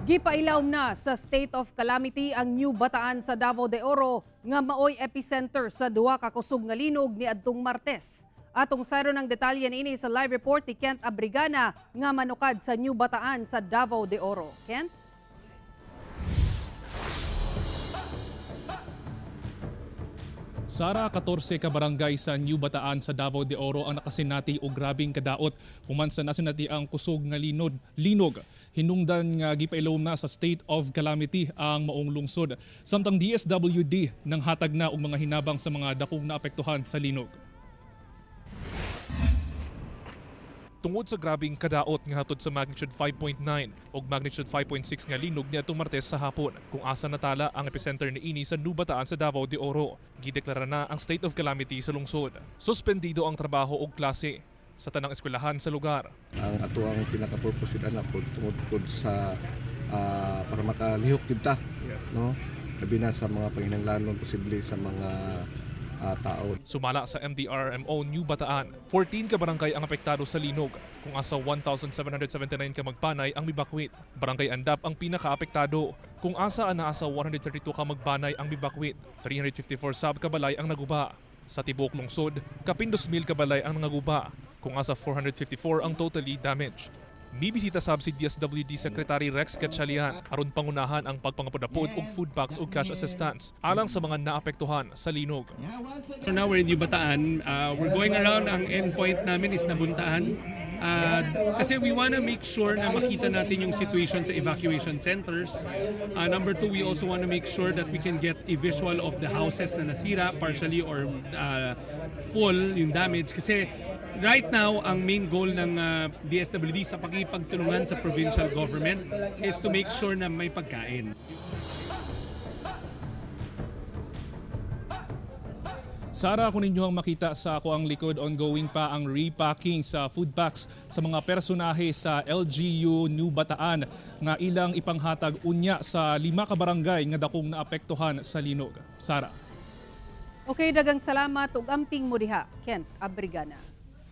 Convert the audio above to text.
Gipailawom na sa state of calamity ang New Bataan sa Davao de Oro nga maoy epicenter sa duha ka kusog nga linog ni adtong Martes. Atong sayro ng detalye niini sa live report ni Kent Abrigana nga manukad sa New Bataan sa Davao de Oro. Kent? Sara, 14 ka barangay sa New Bataan sa Davao de Oro ang nakasinati og grabing kadaot. Human sa nasinati ang kusog nga linog. Hinungdan nga gipailawom na sa state of calamity ang maong lungsod. Samtang DSWD nang hatag na og mga hinabang sa mga dakong naapektuhan sa linog. Tungod sa grabing kadaot nga hatod sa magnitude 5.9 o magnitude 5.6 nga linog niadtong Martes sa hapon, kung asa natala ang epicenter niini sa New Bataan sa Davao de Oro. Gideklara na ang state of calamity sa lungsod. Suspendido ang trabaho o klase sa tanang eskwelahan sa lugar. Ang ato ang pinaka-purpose yun po tungod sa para makalihok kita, no? Labi na sa mga panginahanglanon posible sa mga tao. Sumala sa MDRMO New Bataan, 14 ka barangay ang apektado sa linog, kung asa 1,779 ka magbanay ang mibakwit. Barangay Andap ang pinaka-apektado, kung asa anaasa 132 ka magbanay ang mibakwit. 354 sab-kabalay ang naguba. Sa tibuok lungsod, kapin 2,000 kabalay ang naguba, kung asa 454 ang totally damaged. Nibisita sab si DSWD Secretary Rex Gatchalian aron pangunahan ang pagpangapod-apod og food packs o cash assistance alang sa mga naapektuhan sa linog. So now we're in New Bataan. We're going around. Ang endpoint namin is Nabuntaan. Kasi we want to make sure na makita natin yung situation sa evacuation centers. Number two, we also want to make sure that we can get a visual of the houses na nasira, partially or full yung damage. Kasi right now, ang main goal ng DSWD sa pakipagtulungan sa provincial government is to make sure na may pagkain. Sara, kung ninyo ang makita sa ako ang likod, ongoing pa ang repacking sa food packs sa mga personahe sa LGU New Bataan nga ilang ipanghatag unya sa 5 ka barangay nga dakong naapektuhan sa linog. Sara. Okay, dagang salamat ug amping mo diha, Kent Abrigana.